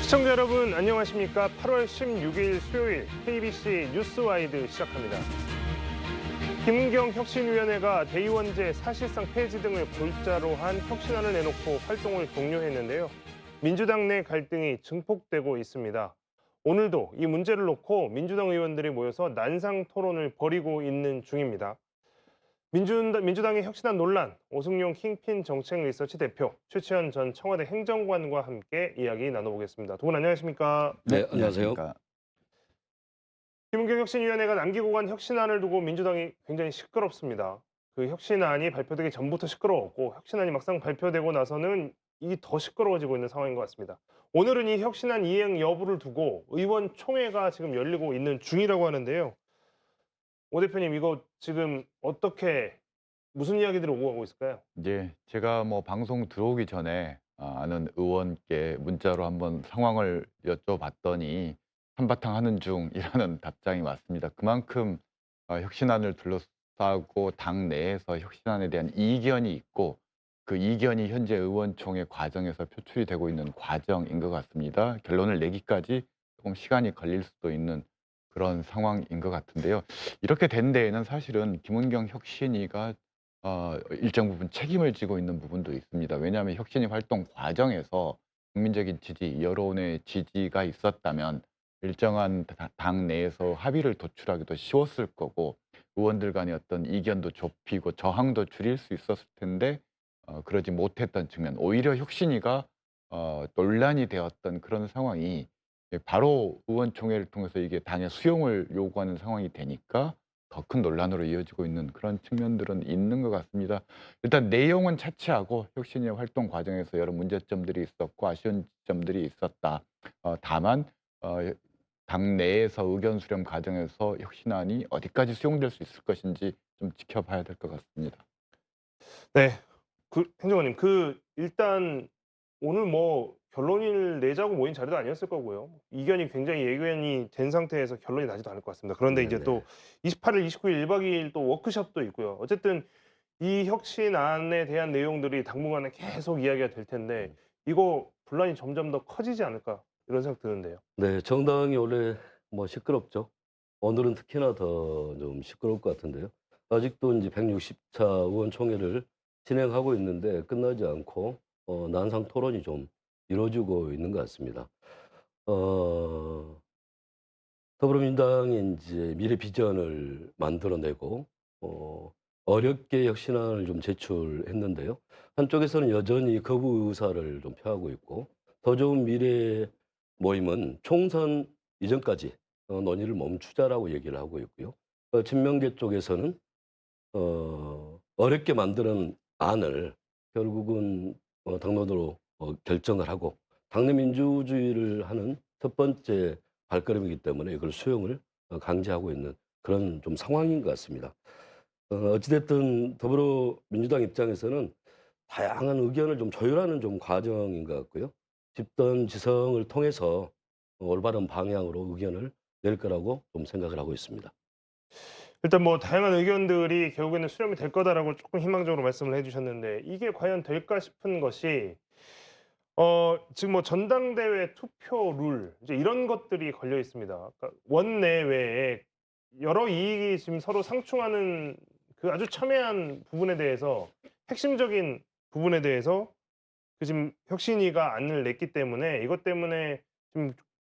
시청자 여러분 안녕하십니까? 8월 16일 수요일 KBC 뉴스와이드 시작합니다. 김은경 혁신위원회가 대의원제 사실상 폐지 등을 골자로 한 혁신안을 내놓고 활동을 종료했는데요. 민주당 내 갈등이 증폭되고 있습니다. 오늘도 이 문제를 놓고 민주당 의원들이 모여서 난상 토론을 벌이고 있는 중입니다. 민주당의 혁신안 논란, 오승용 킹핀 정책 리서치 대표, 최치현 전 청와대 행정관과 함께 이야기 나눠보겠습니다. 두 분 안녕하십니까? 네, 안녕하세요. 김은경 혁신위원회가 남기고 간 혁신안을 두고 민주당이 굉장히 시끄럽습니다. 그 혁신안이 발표되기 전부터 시끄러웠고 혁신안이 막상 발표되고 나서는 이게 더 시끄러워지고 있는 상황인 것 같습니다. 오늘은 이 혁신안 이행 여부를 두고 의원총회가 지금 열리고 있는 중이라고 하는데요. 오 대표님, 이거 지금 어떻게 무슨 이야기들이 오고 가고 있을까요? 예, 제가 방송 들어오기 전에 아는 의원께 문자로 한번 상황을 여쭤봤더니 한바탕 하는 중이라는 답장이 왔습니다. 그만큼 혁신안을 둘러싸고 당 내에서 혁신안에 대한 이견이 있고 그 이견이 현재 의원총회 과정에서 표출이 되고 있는 과정인 것 같습니다. 결론을 내기까지 조금 시간이 걸릴 수도 있는 그런 상황인 것 같은데요. 이렇게 된 데에는 사실은 김은경 혁신위가 일정 부분 책임을 지고 있는 부분도 있습니다. 왜냐하면 혁신위 활동 과정에서 국민적인 지지, 여론의 지지가 있었다면 일정한 당 내에서 합의를 도출하기도 쉬웠을 거고 의원들 간의 어떤 이견도 좁히고 저항도 줄일 수 있었을 텐데 그러지 못했던 측면, 오히려 혁신위가 논란이 되었던 그런 상황이 바로 의원총회를 통해서 이게 당의 수용을 요구하는 상황이 되니까 더 큰 논란으로 이어지고 있는 그런 측면들은 있는 것 같습니다. 일단 내용은 차치하고 혁신위의 활동 과정에서 여러 문제점들이 있었고 아쉬운 점들이 있었다. 다만 당 내에서 의견 수렴 과정에서 혁신안이 어디까지 수용될 수 있을 것인지 좀 지켜봐야 될 것 같습니다. 네. 행정관님, 일단 오늘 결론을 내자고 모인 자리도 아니었을 거고요. 이견이 굉장히 예견이 된 상태에서 결론이 나지도 않을 것 같습니다. 그런데 이제 네네. 또 28일, 29일 1박 2일 또 워크숍도 있고요. 어쨌든 이 혁신안에 대한 내용들이 당분간은 계속 이야기가 될 텐데 이거 분란이 점점 더 커지지 않을까 이런 생각 드는데요. 네, 정당이 원래 시끄럽죠. 오늘은 특히나 더 좀 시끄러울 것 같은데요. 아직도 이제 160차 의원총회를 진행하고 있는데 끝나지 않고 난상 토론이 좀 이루어지고 있는 것 같습니다. 어, 더불어민주당이 이제 미래 비전을 만들어내고 어렵게 혁신안을 좀 제출했는데요. 한쪽에서는 여전히 거부 의사를 좀 표하고 있고 더 좋은 미래 모임은 총선 이전까지 논의를 멈추자라고 얘기를 하고 있고요. 친명계 쪽에서는 어렵게 만드는 안을 결국은 당론으로 결정을 하고 당내 민주주의를 하는 첫 번째 발걸음이기 때문에 이걸 수용을 강제하고 있는 그런 좀 상황인 것 같습니다. 어찌됐든 더불어민주당 입장에서는 다양한 의견을 좀 조율하는 좀 과정인 것 같고요. 집단 지성을 통해서 올바른 방향으로 의견을 낼 거라고 좀 생각을 하고 있습니다. 일단 다양한 의견들이 결국에는 수렴이 될 거다라고 조금 희망적으로 말씀을 해 주셨는데 이게 과연 될까 싶은 것이 지금 전당대회 투표 룰 이제 이런 것들이 걸려 있습니다. 그러니까 원내외에 여러 이익이 지금 서로 상충하는 그 아주 첨예한 부분에 대해서 핵심적인 부분에 대해서 지금 혁신위가 안을 냈기 때문에 이것 때문에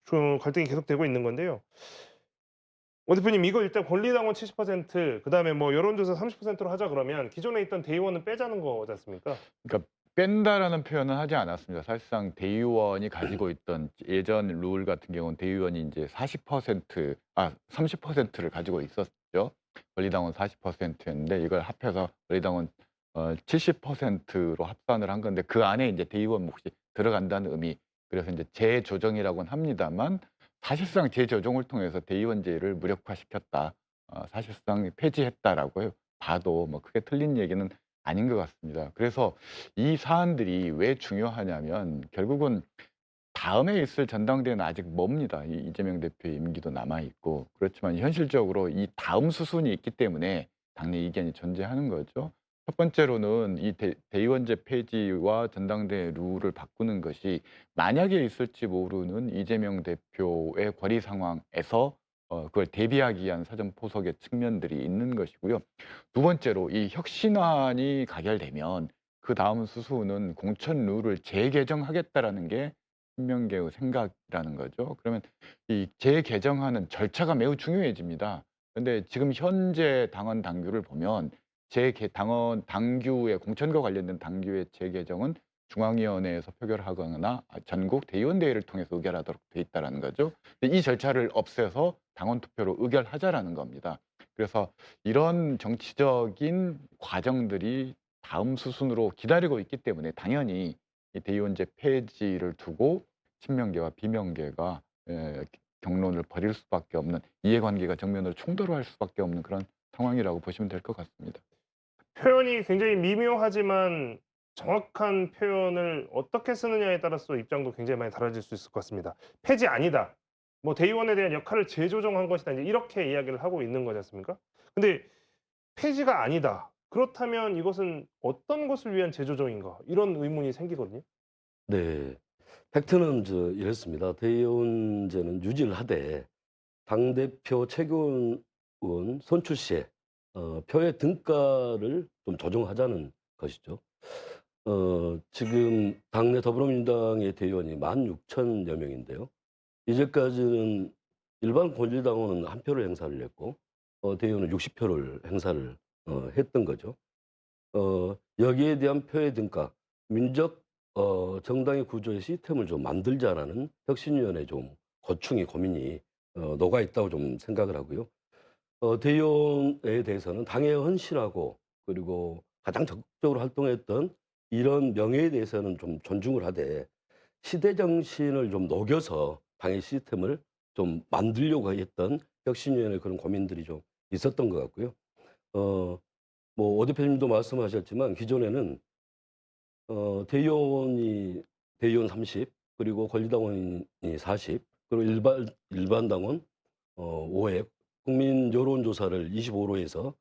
지금 갈등이 계속되고 있는 건데요. 오 대표님, 이거 일단 권리당원 70% 그다음에 여론조사 30%로 하자 그러면 기존에 있던 대의원은 빼자는 거지 않습니까? 그러니까 뺀다라는 표현은 하지 않았습니다. 사실상 대의원이 가지고 있던 예전 룰 같은 경우는 대의원이 이제 30%를 가지고 있었죠. 권리당원 40%였는데 이걸 합해서 권리당원 70%로 합산을 한 건데 그 안에 이제 대의원 몫이 들어간다는 의미. 그래서 이제 재조정이라고는 합니다만 사실상 재조정을 통해서 대의원제를 무력화시켰다. 사실상 폐지했다라고 봐도 크게 틀린 얘기는 아닌 것 같습니다. 그래서 이 사안들이 왜 중요하냐면 결국은 다음에 있을 전당대회는 아직 멉니다. 이재명 대표의 임기도 남아 있고 그렇지만 현실적으로 이 다음 수순이 있기 때문에 당내 이견이 존재하는 거죠. 첫 번째로는 이 대의원제 폐지와 전당대회 룰을 바꾸는 것이 만약에 있을지 모르는 이재명 대표의 권리 상황에서 그걸 대비하기 위한 사전 포석의 측면들이 있는 것이고요. 두 번째로 이 혁신안이 가결되면 그다음 수순은 공천 룰을 재개정하겠다라는 게 친명계의 생각이라는 거죠. 그러면 이 재개정하는 절차가 매우 중요해집니다. 근데 지금 현재 당원 당규를 보면 당원 당규의 공천과 관련된 당규의 재개정은 중앙위원회에서 표결하거나 전국 대의원대회를 통해서 의결하도록 돼 있다라는 거죠. 근데 이 절차를 없애서 당원 투표로 의결하자라는 겁니다. 그래서 이런 정치적인 과정들이 다음 수순으로 기다리고 있기 때문에 당연히 이 대의원제 폐지를 두고 친명계와 비명계가 경론을 벌일 수밖에 없는, 이해관계가 정면으로 충돌할 수밖에 없는 그런 상황이라고 보시면 될 것 같습니다. 표현이 굉장히 미묘하지만 정확한 표현을 어떻게 쓰느냐에 따라서 입장도 굉장히 많이 달라질 수 있을 것 같습니다. "폐지 아니다." 뭐 "대의원에 대한 역할을 재조정한 것이다." 이제 이렇게 이야기를 하고 있는 거지 않습니까? 근데 "폐지가 아니다." 그렇다면 이것은 어떤 것을 위한 재조정인가? 이런 의문이 생기거든요. 네. 팩트는 이렇습니다. 대의원제는 유지를 하되 당대표 최고위원 선출 시에 표의 등가를 좀 조정하자는 것이죠. 지금 당내 더불어민주당의 대의원이 16,000여 명인데요. 이제까지는 일반 권리당원은 1 표를 행사를 했고 대의원은 60 표를 행사를 했던 거죠. 여기에 대한 표의 등가, 민족 정당의 구조의 시스템을 좀 만들자라는 혁신위원회 좀 고충이 고민이 녹아 있다고 좀 생각을 하고요. 대의원에 대해서는 당에 헌신하고 그리고 가장 적극적으로 활동했던 이런 명예에 대해서는 좀 존중을 하되 시대 정신을 좀 녹여서 당의 시스템을 좀 만들려고 했던 혁신위원회 그런 고민들이 좀 있었던 것 같고요. 어 뭐 오 대표님도 말씀하셨지만 기존에는 대의원 30 그리고 권리당원이 40 그리고 일반 당원 5회 국민 여론조사를 25로 해서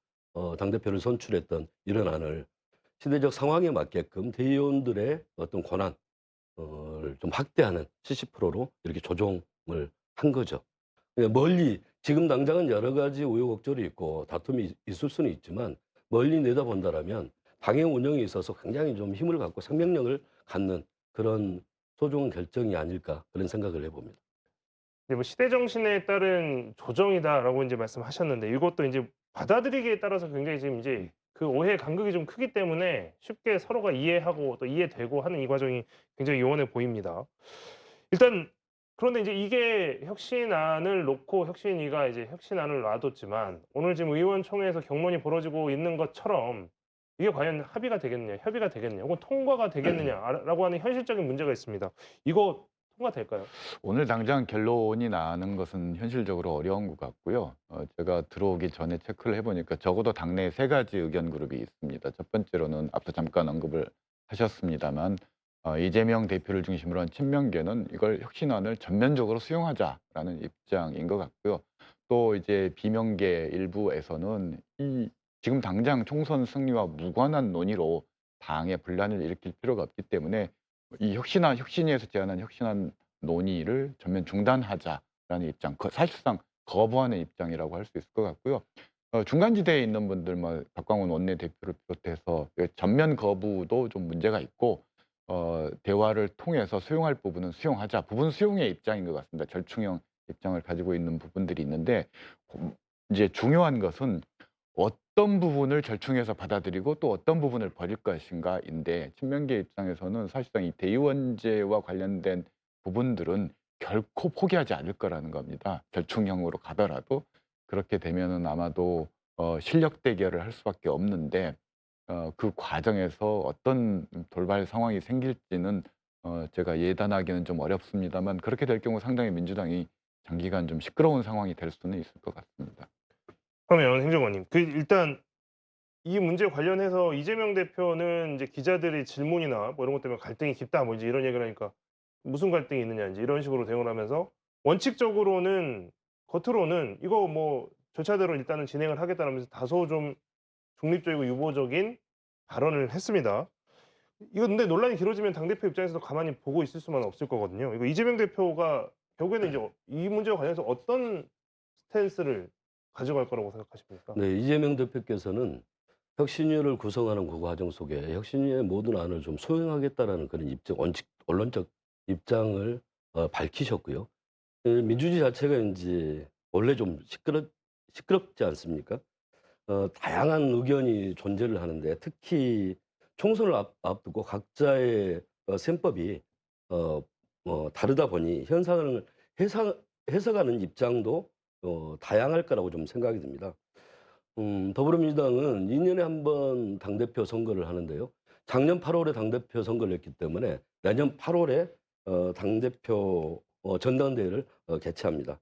당대표를 선출했던 이런 안을 시대적 상황에 맞게끔 대의원들의 어떤 권한 를 좀 확대하는 70%로 이렇게 조정을 한 거죠. 멀리 지금 당장은 여러 가지 우여곡절이 있고 다툼이 있을 수는 있지만 멀리 내다본다라면 당의 운영에 있어서 굉장히 좀 힘을 갖고 생명력을 갖는 그런 소중한 결정이 아닐까 그런 생각을 해 봅니다. 이제 뭐 "시대 정신에 따른 조정이다."라고 인제 말씀하셨는데 이것도 인제 받아들이기에 따라서 굉장히 지금 이제 그 오해 간극이 좀 크기 때문에 쉽게 서로가 이해하고 또 이해되고 하는 이 과정이 굉장히 요원해 보입니다. 일단 그런데 인제 이게 혁신안을 놓고 혁신위가 이제 혁신안을 놔뒀지만 오늘 지금 의원총회에서 경론이 벌어지고 있는 것처럼 이게 과연 합의가 되겠느냐, 협의가 되겠느냐, 혹은 통과가 되겠느냐 라고 하는 현실적인 문제가 있습니다. 이거 통과될까요? 오늘 당장 결론이 나는 것은 현실적으로 어려운 것 같고요. 제가 들어오기 전에 체크를 해 보니까 적어도 당내에 세 가지 의견 그룹이 있습니다. 첫 번째로는 앞서 잠깐 언급을 하셨습니다만 이재명 대표를 중심으로 한 친명계는 이걸 혁신안을 전면적으로 수용하자라는 입장인 것 같고요. 또 이제 비명계 일부에서는 이 지금 당장 총선 승리와 무관한 논의로 당의 분란을 일으킬 필요가 없기 때문에 이 혁신위에서 제안한 혁신안 논의를 전면 중단하자라는 입장, 사실상 거부하는 입장이라고 할 수 있을 것 같고요. 중간 지대에 있는 분들 뭐 박광원 원내대표를 비롯해서 전면 거부도 좀 문제가 있고 대화를 통해서 수용할 부분은 수용하자, 부분 수용의 입장인 것 같습니다. 절충형 입장을 가지고 있는 부분들이 있는데 이제 중요한 것은 어떤 부분을 절충해서 받아들이고 또 어떤 부분을 버릴 것인가인데, 친명계 입장에서는 사실상 이 대의원제와 관련된 부분들은 결코 포기하지 않을 거라는 겁니다. 절충형으로 가더라도. 그렇게 되면은 아마도 실력 대결을 할 수밖에 없는데 그 과정에서 어떤 돌발 상황이 생길지는 제가 예단하기는 좀 어렵습니다만, 그렇게 될 경우 상당히 민주당이 장기간 좀 시끄러운 상황이 될 수는 있을 것 같습니다. 그러면 행정관님 일단 이 문제 관련해서 이재명 대표는 이제 기자들의 질문이나 뭐 이런 것 때문에 "갈등이 깊다." 뭐 이제 이런 얘기를 하니까 "무슨 갈등이 있느냐." 인제 이런 식으로 대응을 하면서 원칙적으로는 겉으로는 "이거 뭐 절차대로 일단은 진행을 하겠다."라면서 다소 좀 중립적이고 유보적인 발언을 했습니다. 이거 근데 논란이 길어지면 당대표 입장에서도 가만히 보고 있을 수만 없을 거거든요. 이거 이재명 대표가 결국에는 이제 이 문제와 관련해서 어떤 스탠스를 가져갈 거라고 생각하십니까? 네, 이재명 대표께서는 혁신위를 구성하는 그 과정 속에 혁신위의 모든 안을 좀 수용하겠다라는 그런 원칙, 언론적 입장을 밝히셨고요. 민주주의 자체가 이제 원래 좀 시끄럽지 않습니까? 다양한 의견이 존재를 하는데 특히 총선을 앞두고 각자의 셈법이 어, 다르다 보니 현상을 해석하는 입장도 다양할 거라고 좀 생각이 듭니다. 더불어민주당은 2년에 한 번 당대표 선거를 하는데요. 작년 8월에 당대표 선거를 했기 때문에 내년 8월에 당대표 전당대회를 개최합니다.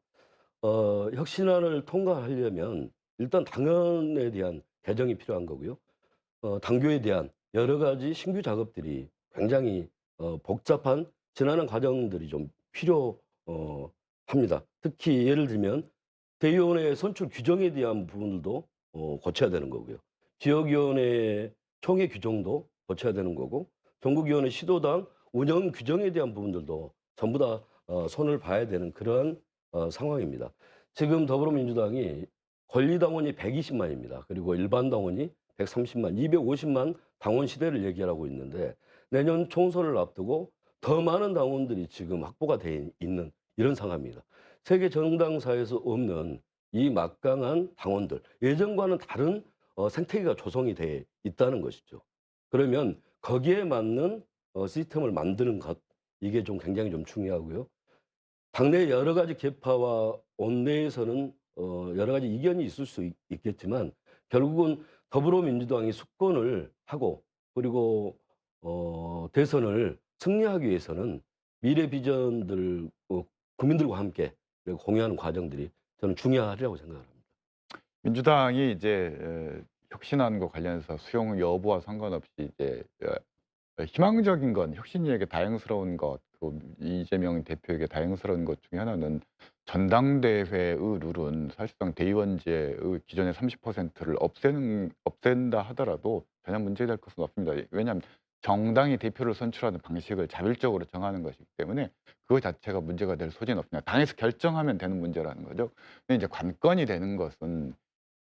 혁신안을 통과하려면 일단 당헌에 대한 개정이 필요한 거고요. 당규에 대한 여러 가지 신규 작업들이 굉장히 복잡한 지난한 과정들이 좀 필요합니다. 특히 예를 들면 대의원의 선출 규정에 대한 부분들도 고쳐야 되는 거고요. 지역위원회 총회 규정도 고쳐야 되는 거고 전국위원회 시도당 운영 규정에 대한 부분들도 전부 다 손을 봐야 되는 그러한 상황입니다. 지금 더불어민주당이 권리당원이 120만입니다. 그리고 일반 당원이 130만, 250만 당원 시대를 얘기하고 있는데 내년 총선을 앞두고 더 많은 당원들이 지금 확보가 돼 있는 이런 상황입니다. 세계 정당사에서 없는 이 막강한 당원들, 예전과는 다른 생태계가 조성이 돼 있다는 것이죠. 그러면 거기에 맞는 시스템을 만드는 것, 이게 좀 굉장히 좀 중요하고요. 당내 여러 가지 계파와 원내에서는 여러 가지 이견이 있을 수 있겠지만 결국은 더불어민주당이 수권을 하고 그리고 대선을 승리하기 위해서는 미래 비전들 국민들과 함께 공유하는 과정들이 저는 중요하리라고 생각합니다. 민주당이 이제 혁신안과 관련해서 수용 여부와 상관없이 이제 희망적인 건 혁신위에게 다행스러운 것, 그 이재명 대표에게 다행스러운 것 중에 하나는 전당대회의 룰은 사실상 대의원제의 기존의 30%를 없앤다 하더라도 전혀 문제될 것은 없습니다. 왜냐하면 정당이 대표를 선출하는 방식을 자율적으로 정하는 것이기 때문에 그거 자체가 문제가 될 소지는 없습니다. 당에서 결정하면 되는 문제라는 거죠. 근데 이제 관건이 되는 것은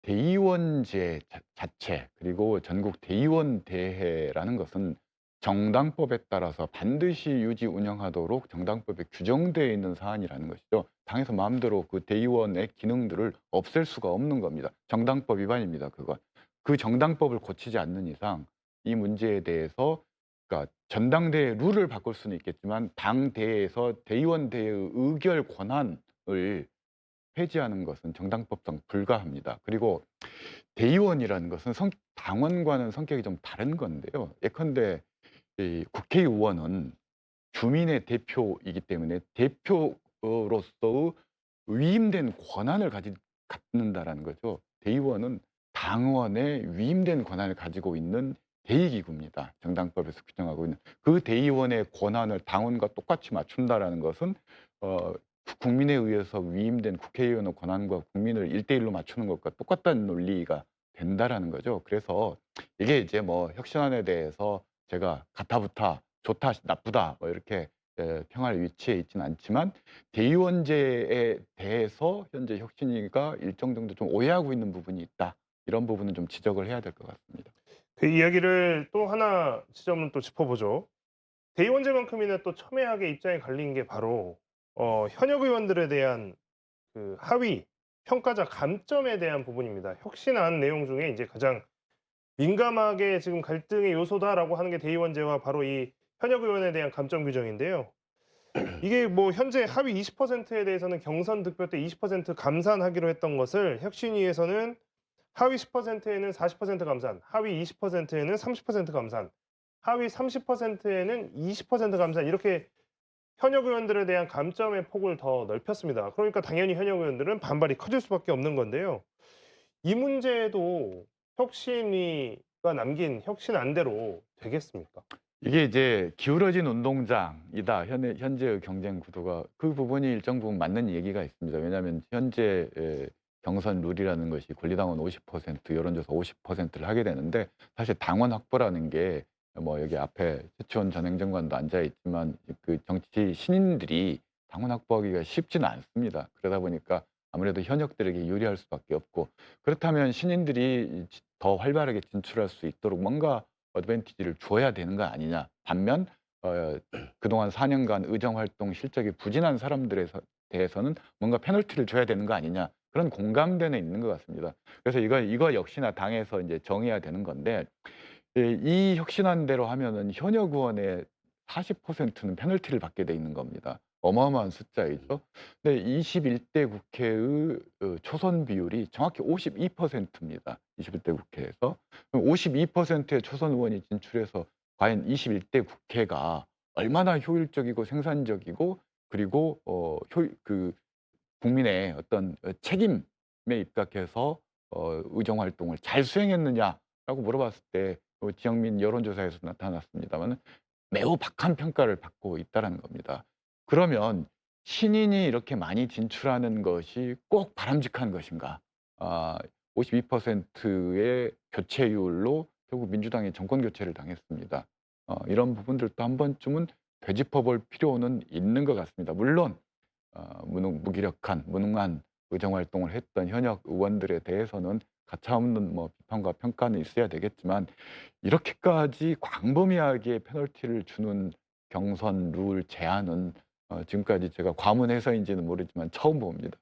대의원제 자체 그리고 전국 대의원 대회라는 것은 정당법에 따라서 반드시 유지 운영하도록 정당법에 규정되어 있는 사안이라는 것이죠. 당에서 마음대로 그 대의원의 기능들을 없앨 수가 없는 겁니다. 정당법 위반입니다, 그건. 그 정당법을 고치지 않는 이상 이 문제에 대해서 그러니까 전당대회 룰을 바꿀 수는 있겠지만 당대에서 대의원 대회의 의결 권한을 폐지하는 것은 정당법상 불가합니다. 그리고 대의원이라는 것은 당원과는 성격이 좀 다른 건데요. 예컨대 이 국회의원은 주민의 대표이기 때문에 대표로서의 위임된 권한을 갖는다라는 거죠. 대의원은 당원의 위임된 권한을 가지고 있는 대의기구입니다. 정당법에서 규정하고 있는 그 대의원의 권한을 당원과 똑같이 맞춘다라는 것은 국민에 의해서 위임된 국회의원의 권한과 국민을 1대1로 맞추는 것과 똑같다는 논리가 된다라는 거죠. 그래서 이게 이제 뭐 혁신안에 대해서 제가 가타부타 좋다 나쁘다 뭐 이렇게 평할 위치에 있지는 않지만 대의원제에 대해서 현재 혁신위가 일정 정도 좀 오해하고 있는 부분이 있다. 이런 부분은 좀 지적을 해야 될 것 같습니다. 그 이야기를 또 하나 지점은 또 짚어보죠. 대의원제만큼이나 또 첨예하게 입장이 갈린 게 바로 현역 의원들에 대한 그 하위 평가자 감점에 대한 부분입니다. 혁신안 내용 중에 이제 가장 민감하게 지금 갈등의 요소다라고 하는 게 대의원제와 바로 이 현역 의원에 대한 감점 규정인데요. 이게 뭐 현재 하위 20%에 대해서는 경선 득표 때 20% 감산하기로 했던 것을 혁신위에서는 하위 10%에는 40% 감산, 하위 20%에는 30% 감산, 하위 30%에는 20% 감산 이렇게 현역 의원들에 대한 감점의 폭을 더 넓혔습니다. 그러니까 당연히 현역 의원들은 반발이 커질 수밖에 없는 건데요. 이 문제도 혁신위가 남긴 혁신안대로 되겠습니까? 이게 이제 기울어진 운동장이다. 현재의 경쟁 구도가 그 부분이 일정 부분 맞는 얘기가 있습니다. 왜냐하면 현재 경선 룰이라는 것이 권리당원 50%, 여론조사 50%를 하게 되는데 사실 당원 확보라는 게 뭐 여기 앞에 최치원 전 행정관도 앉아 있지만 그 정치 신인들이 당원 확보하기가 쉽지는 않습니다. 그러다 보니까 아무래도 현역들에게 유리할 수밖에 없고 그렇다면 신인들이 더 활발하게 진출할 수 있도록 뭔가 어드밴티지를 줘야 되는 거 아니냐. 반면 그동안 4년간 의정 활동 실적이 부진한 사람들에 대해서는 뭔가 페널티를 줘야 되는 거 아니냐. 그런 공감대는 있는 것 같습니다. 그래서 이거 역시나 당에서 이제 정해야 되는 건데 이 혁신안대로 하면은 현역 의원의 40%는 페널티를 받게 돼 있는 겁니다. 어마어마한 숫자이죠. 근데 21대 국회의 초선 비율이 정확히 52%입니다. 21대 국회에서. 그럼 52%의 초선 의원이 진출해서 과연 21대 국회가 얼마나 효율적이고 생산적이고 그리고 국민의 어떤 책임에 입각해서 의정 활동을 잘 수행했느냐라고 물어봤을 때 지역민 여론조사에서 나타났습니다마는 매우 박한 평가를 받고 있다라는 겁니다. 그러면 신인이 이렇게 많이 진출하는 것이 꼭 바람직한 것인가? 52%의 교체율로 결국 민주당이 정권 교체를 당했습니다. 이런 부분들도 한 번쯤은 되짚어 볼 필요는 있는 것 같습니다. 물론 무기력한 무능한 의정 활동을 했던 현역 의원들에 대해서는 가차없는 뭐 비판과 평가는 있어야 되겠지만 이렇게까지 광범위하게 페널티를 주는 경선 룰 제안은 지금까지 제가 과문해서인지는 모르지만 처음 봅니다.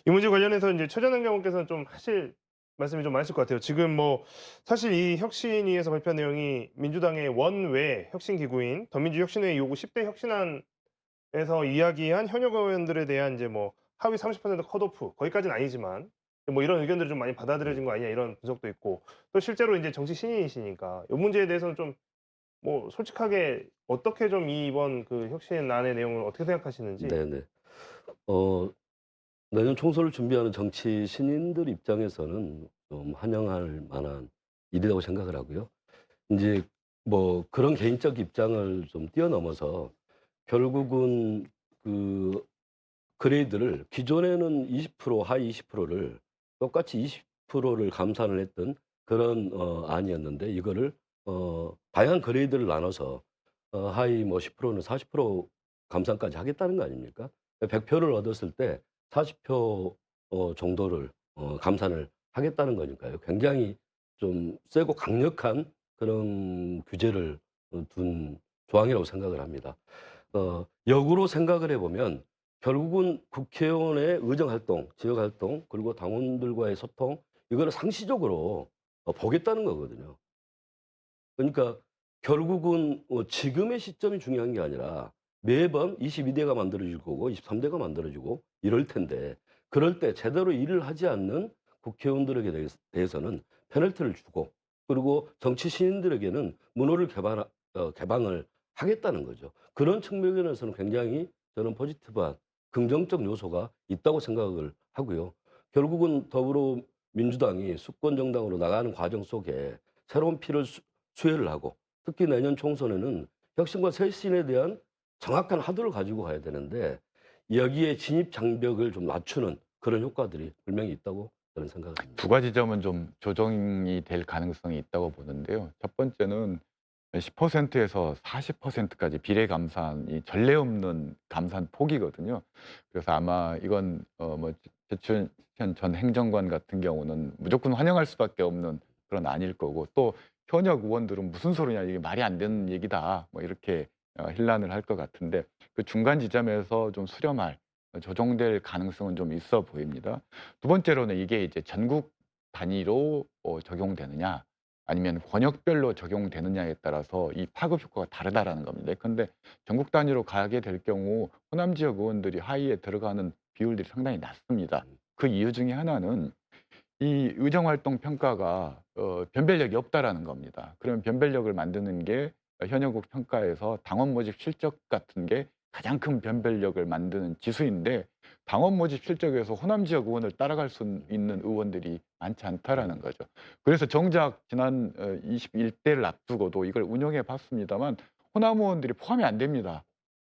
이 문제 관련해서 이제 최 전 행정관께서는 좀 하실 말씀이 좀 많으실 것 같아요. 지금 뭐 사실 이 혁신위에서 발표한 내용이 민주당의 원외 혁신 기구인 더민주혁신회 요구 10대 혁신안에서 이야기한 현역 의원들에 대한 이제 뭐 하위 30% 컷오프 거기까지는 아니지만 뭐 이런 의견들이 좀 많이 받아들여진 거 아니냐 이런 분석도 있고 또 실제로 이제 정치 신인이시니까 이 문제에 대해서는 좀 뭐 솔직하게 어떻게 좀 이번 그 혁신안의 내용을 어떻게 생각하시는지. 네네. 어 내년 총선을 준비하는 정치 신인들 입장에서는 좀 환영할 만한 일이라고 생각을 하고요. 인제 뭐 그런 개인적 입장을 좀 뛰어넘어서 결국은 그 그레이드를 기존에는 20% 하위 20%를 똑같이 20%를 감산을 했던 그런 안이었는데 이거를 다양한 그레이드를 나눠서 하위 뭐 10%는 40% 감산까지 하겠다는 거 아닙니까? 100표를 얻었을 때 40표 정도를 감산을 하겠다는 거니까요. 굉장히 좀 세고 강력한 그런 규제를 둔 조항이라고 생각을 합니다. 역으로 생각을 해 보면 결국은 국회의원의 의정 활동, 지역 활동 그리고 당원들과의 소통 이거를 상시적으로 보겠다는 거거든요. 그러니까 결국은 지금의 시점이 중요한 게 아니라 매번 22대가 만들어질 거고 23대가 만들어지고 이럴 텐데 그럴 때 제대로 일을 하지 않는 국회의원들에게 대해서는 페널티를 주고 그리고 정치 신인들에게는 문호를 개방을 하겠다는 거죠. 그런 측면에서는 굉장히 저는 포지티브한 긍정적 요소가 있다고 생각을 하고요. 결국은 더불어민주당이 수권 정당으로 나가는 과정 속에 새로운 피를 수혜를 하고 특히 내년 총선에는 혁신과 쇄신에 대한 정확한 하도를 가지고 가야 되는데 여기에 진입 장벽을 좀 낮추는 그런 효과들이 분명히 있다고 저는 생각을 합니다. 두 가지 점은 좀 조정이 될 가능성이 있다고 보는데요. 첫 번째는 10%에서 40%까지 비례 감산이 전례 없는 감산 폭이거든요. 그래서 아마 이건 뭐 최춘현 전 행정관 같은 경우는 무조건 환영할 수밖에 없는 그런 안일 거고 또 현역 의원들은 "무슨 소리냐. 이게 말이 안 되는 얘기다." 뭐 이렇게 hir난을 할 것 같은데 그 중간 지점에서 좀 수렴할 조정될 가능성은 좀 있어 보입니다. 두 번째로는 이게 이제 전국 단위로 적용되느냐 아니면 권역별로 적용되느냐에 따라서 이 파급 효과가 다르다라는 겁니다. 예컨대 전국 단위로 가게 될 경우 호남 지역 의원들이 하위에 들어가는 비율들이 상당히 낮습니다. 그 이유 중에 하나는 이 의정 활동 평가가 변별력이 없다라는 겁니다. 그러면 변별력을 만드는 게 현역국 평가에서 당원 모집 실적 같은 게 가장 큰 변별력을 만드는 지수인데 당원 모집 실적에서 호남 지역 의원을 따라갈 수 있는 의원들이 많지 않다라는 거죠. 그래서 정작 지난 21대를 앞두고도 이걸 운영해 봤습니다만 호남 의원들이 포함이 안 됩니다.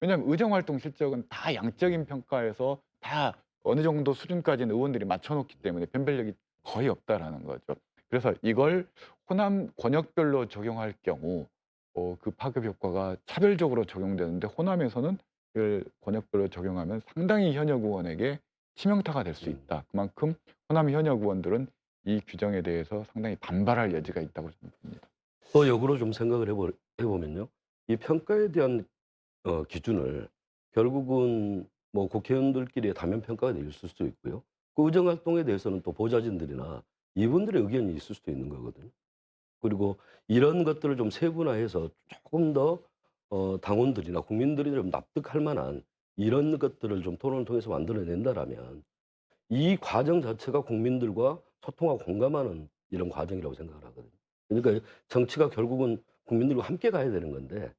왜냐하면 의정 활동 실적은 다 양적인 평가에서 다 어느 정도 수준까지는 의원들이 맞춰 놓기 때문에 변별력이 거의 없다라는 거죠. 그래서 이걸 호남 권역별로 적용할 경우 그 파급 효과가 차별적으로 적용되는데 호남에서는 그 권역별로 적용하면 상당히 현역 의원에게 치명타가 될 수 음. 있다. 그만큼 호남 현역 의원들은 이 규정에 대해서 상당히 반발할 여지가 있다고 저는 봅니다. 또 역으로 좀 생각을 해보면요. 이 평가에 대한 기준을 결국은 뭐 국회의원들끼리의 다면 평가가 있을 수도 있고요. 그 의정 활동에 대해서는 또 보좌진들이나 이분들의 의견이 있을 수도 있는 거거든요. 그리고 이런 것들을 좀 세분화해서 조금 더 당원들이나 국민들이 좀 납득할 만한 이런 것들을 좀 토론을 통해서 만들어낸다라면 이 과정 자체가 국민들과 소통하고 공감하는 이런 과정이라고 생각을 하거든요. 그러니까 정치가 결국은 국민들과 함께 가야 되는 건데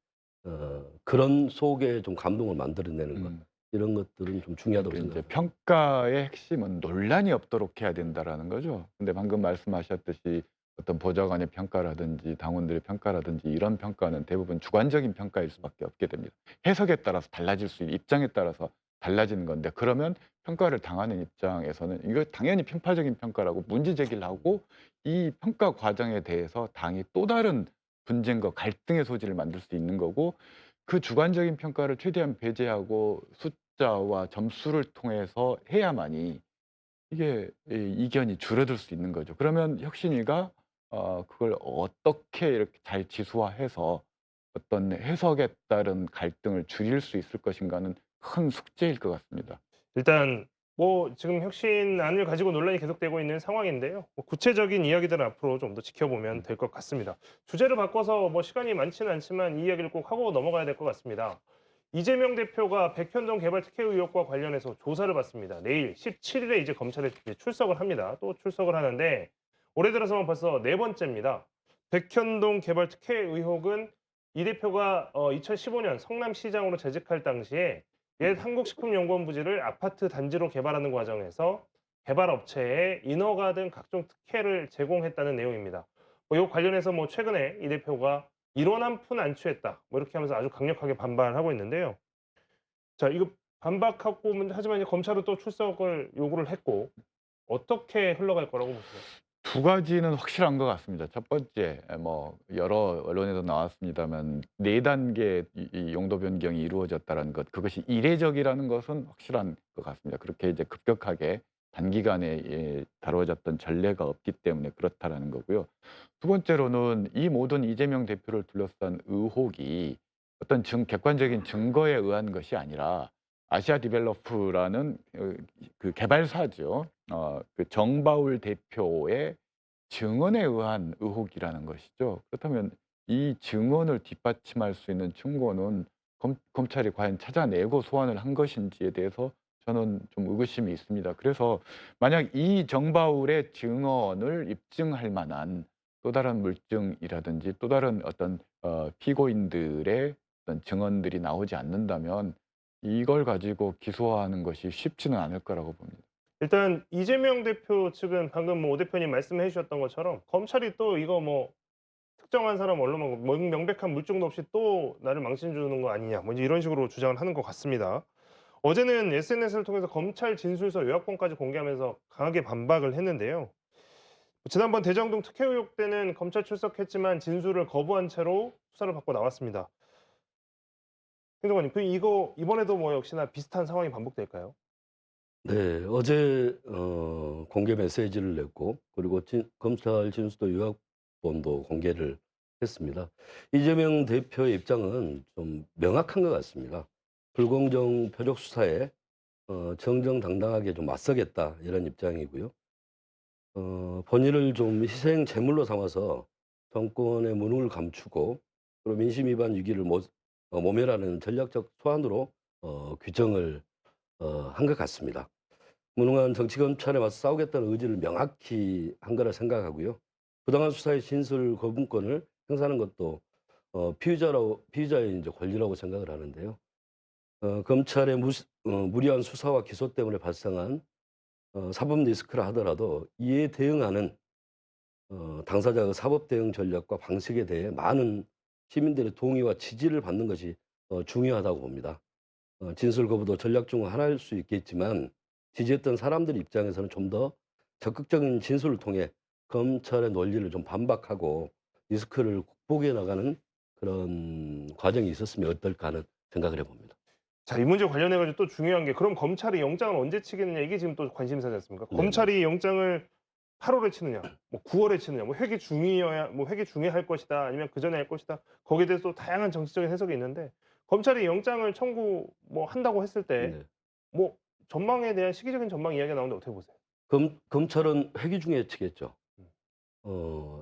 그런 속에 좀 감동을 만들어내는 것 음. 이런 것들은 좀 중요하다고 그러니까 이제 생각합니다. 평가의 핵심은 논란이 없도록 해야 된다라는 거죠. 근데 방금 말씀하셨듯이 어떤 보좌관의 평가라든지 당원들의 평가라든지 이런 평가는 대부분 주관적인 평가일 수밖에 없게 됩니다. 해석에 따라서 달라질 수 있는 입장에 따라서 달라지는 건데 그러면 평가를 당하는 입장에서는 이거 당연히 편파적인 평가라고 문제 제기를 하고 이 평가 과정에 대해서 당이 또 다른 분쟁과 갈등의 소지를 만들 수 있는 거고 그 주관적인 평가를 최대한 배제하고 숫자와 점수를 통해서 해야만이 이게 이견이 줄어들 수 있는 거죠. 그러면 혁신위가 그걸 어떻게 이렇게 잘 지수화해서 어떤 해석에 따른 갈등을 줄일 수 있을 것인가는 큰 숙제일 것 같습니다. 일단 뭐 지금 혁신안을 가지고 논란이 계속되고 있는 상황인데요. 뭐 구체적인 이야기들은 앞으로 좀 더 지켜보면 될 것 같습니다. 주제를 바꿔서 뭐 시간이 많지는 않지만 이 이야기를 꼭 하고 넘어가야 될 것 같습니다. 이재명 대표가 백현동 개발 특혜 의혹과 관련해서 조사를 받습니다. 내일 17일에 이제 검찰에 이제 출석을 합니다. 또 출석을 하는데 올해 들어서만 벌써 네 번째입니다. 백현동 개발 특혜 의혹은 이 대표가 2015년 성남시장으로 재직할 당시에 옛 한국식품연구원 부지를 아파트 단지로 개발하는 과정에서 개발 업체에 인허가 등 각종 특혜를 제공했다는 내용입니다. 이 관련해서 뭐 최근에 이 대표가 "이론 한 푼 안 취했다." 뭐 이렇게 하면서 아주 강력하게 반발을 하고 있는데요. 자, 이거 반박하고 하지만 이제 검찰은 또 출석을 요구를 했고 어떻게 흘러갈 거라고 보세요? 두 가지는 확실한 것 같습니다. 첫 번째 뭐 여러 언론에도 나왔습니다만 네 단계 이 용도 변경이 이루어졌다는 것 그것이 이례적이라는 것은 확실한 것 같습니다. 그렇게 이제 급격하게 단기간에 다뤄졌던 전례가 없기 때문에 그렇다라는 거고요. 두 번째로는 이 모든 이재명 대표를 둘러싼 의혹이 어떤 객관적인 증거에 의한 것이 아니라 아시아 디벨로프라는 그 개발사죠. 그 정바울 대표의 증언에 의한 의혹이라는 것이죠. 그렇다면 이 증언을 뒷받침할 수 있는 증거는 검찰이 과연 찾아내고 소환을 한 것인지에 대해서 저는 좀 의구심이 있습니다. 그래서 만약 이 정바울의 증언을 입증할 만한 또 다른 물증이라든지 또 다른 어떤 피고인들의 어떤 증언들이 나오지 않는다면 이걸 가지고 기소하는 것이 쉽지는 않을 거라고 봅니다. 일단 이재명 대표 측은 방금 뭐 오 대표님 말씀해 주셨던 것처럼 검찰이 또 이거 뭐 특정한 사람 언론만 명백한 물증도 없이 또 나를 망신 주는 거 아니냐 뭐 이제 이런 식으로 주장을 하는 것 같습니다. 어제는 SNS를 통해서 검찰 진술서 요약본까지 공개하면서 강하게 반박을 했는데요. 지난번 대장동 특혜 의혹 때는 검찰 출석했지만 진술을 거부한 채로 수사를 받고 나왔습니다. 행정관님, 그 이거 이번에도 뭐 역시나 비슷한 상황이 반복될까요? 네. 어제 공개 메시지를 냈고 그리고 검찰 진술도 요약본도 공개를 했습니다. 이재명 대표의 입장은 좀 명확한 것 같습니다. 불공정 표적 수사에 정정당당하게 좀 맞서겠다 이런 입장이고요. 본인을 좀 희생 제물로 삼아서 정권의 무능을 감추고 그리고 민심 위반 위기를 모면하는 전략적 소환으로 규정을 한 것 같습니다. 무능한 정치 검찰에 맞서 싸우겠다는 의지를 명확히 한 거라 생각하고요. 부당한 수사의 진술 거부권을 행사하는 것도 피의자의 이제 권리라고 생각을 하는데요. 검찰의 무리한 수사와 기소 때문에 발생한 사법 리스크라 하더라도 이에 대응하는 당사자의 사법 대응 전략과 방식에 대해 많은 시민들의 동의와 지지를 받는 것이 중요하다고 봅니다. 진술 거부도 전략 중 하나일 수 있겠지만 지지했던 사람들 입장에서는 좀 더 적극적인 진술을 통해 검찰의 논리를 좀 반박하고 리스크를 극복해 나가는 그런 과정이 있었으면 어떨까 하는 생각을 해봅니다. 자, 이 문제 관련해 가지고 또 중요한 게 그럼 검찰이 영장을 언제 치겠느냐 이게 지금 또 관심사지 않습니까? 네. 검찰이 영장을 8월에 치느냐, 뭐 9월에 치느냐, 뭐 회기 중이어야 뭐 회기 중에 할 것이다, 아니면 그 전에 할 것이다. 거기에 대해서 또 다양한 정치적인 해석이 있는데 검찰이 영장을 청구 뭐 한다고 했을 때 네. 뭐 전망에 대한 시기적인 전망 이야기가 나오는데 어떻게 보세요? 검찰은 회기 중에 치겠죠.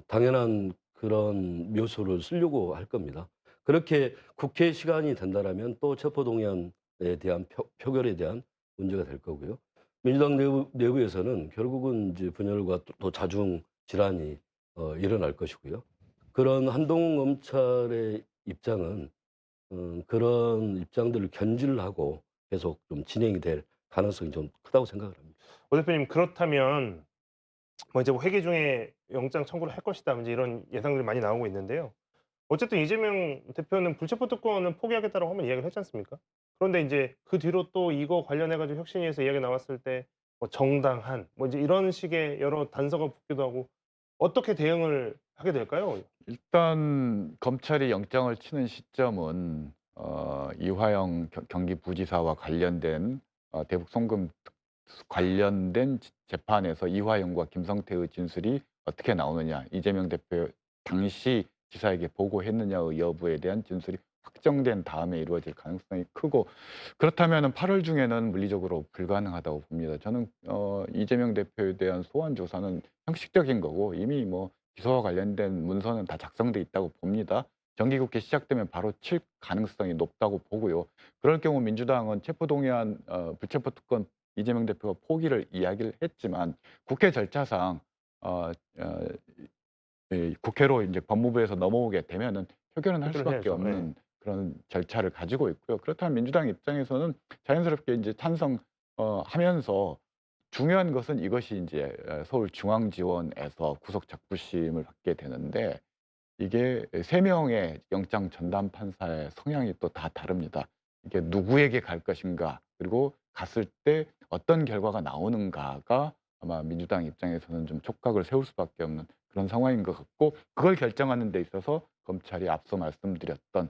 당연한 그런 묘수를 쓰려고 할 겁니다. 그렇게 국회 시간이 된다라면 또 체포동의안에 대한 표결에 대한 문제가 될 거고요. 민주당 내부에서는 결국은 이제 분열과 또 자중 질환이 일어날 것이고요. 그런 한동훈 검찰의 입장은 그런 입장들을 견지를 하고 계속 좀 진행이 될 가능성이 좀 크다고 생각을 합니다. 오 대표님 그렇다면 뭐 이제 뭐 회기 중에 영장 청구를 할 것이다, 이제 이런 예상들이 많이 나오고 있는데요. 어쨌든 이재명 대표는 불체포 특권은 포기하겠다라고 한번 이야기를 했지 않습니까? 그런데 이제 그 뒤로 또 이거 관련해 가지고 혁신위에서 이야기 나왔을 때 뭐 정당한 뭐 이제 이런 식의 여러 단서가 붙기도 하고 어떻게 대응을 하게 될까요? 일단 검찰이 영장을 치는 시점은 이화영 경기부지사와 관련된 대북 송금 관련된 재판에서 이화영과 김성태의 진술이 어떻게 나오느냐, 이재명 대표 당시 지사에게 보고했느냐의 여부에 대한 진술이 확정된 다음에 이루어질 가능성이 크고, 그렇다면 8월 중에는 물리적으로 불가능하다고 봅니다. 저는 이재명 대표에 대한 소환 조사는 형식적인 거고 이미 뭐 기소와 관련된 문서는 다 작성돼 있다고 봅니다. 정기국회 시작되면 바로 칠 가능성이 높다고 보고요. 그럴 경우 민주당은 체포동의안 불체포특권 이재명 대표가 포기를 이야기를 했지만 국회 절차상 국회로 이제 법무부에서 넘어오게 되면은 표결은 할 표결을 수밖에 해야죠. 없는 그런 절차를 가지고 있고요. 그렇다면 민주당 입장에서는 자연스럽게 이제 하면서 중요한 것은 이것이 이제 서울중앙지원에서 구속작부심을 받게 되는데, 이게 3명의 영장 전담 판사의 성향이 또 다 다릅니다. 이게 누구에게 갈 것인가, 그리고 갔을 때 어떤 결과가 나오는가가 아마 민주당 입장에서는 좀 촉각을 세울 수밖에 없는 그런 상황인 것 같고, 그걸 결정하는 데 있어서 검찰이 앞서 말씀드렸던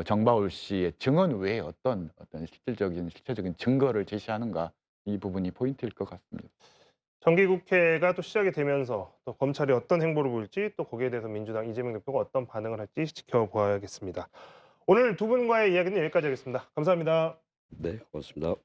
정바울 씨의 증언 외에 어떤 실체적인 증거를 제시하는가, 이 부분이 포인트일 것 같습니다. 정기국회가 또 시작이 되면서 또 검찰이 어떤 행보를 보일지, 또 거기에 대해서 민주당 이재명 대표가 어떤 반응을 할지 지켜봐야겠습니다. 오늘 두 분과의 이야기는 여기까지 하겠습니다. 감사합니다. 네, 고맙습니다.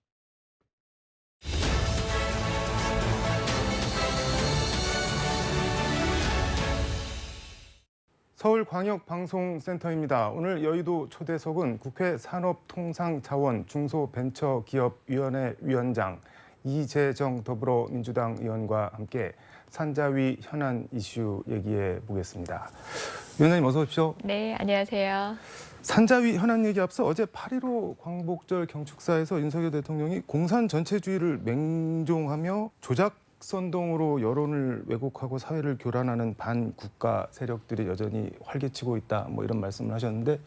서울광역방송센터입니다. 오늘 여의도 초대석은 국회 산업통상자원 중소벤처기업위원회 위원장 이재정 더불어민주당 의원과 함께 산자위 현안 이슈 얘기해 보겠습니다. 위원장님 어서 오십시오. 네, 안녕하세요. 산자위 현안 얘기 앞서 어제 8.15 광복절 경축사에서 윤석열 대통령이 공산 전체주의를 맹종하며 조작 선동으로 여론을 왜곡하고 사회를 교란하는 반국가 세력들이 여전히 활개치고 있다, 뭐 이런 말씀을 하셨는데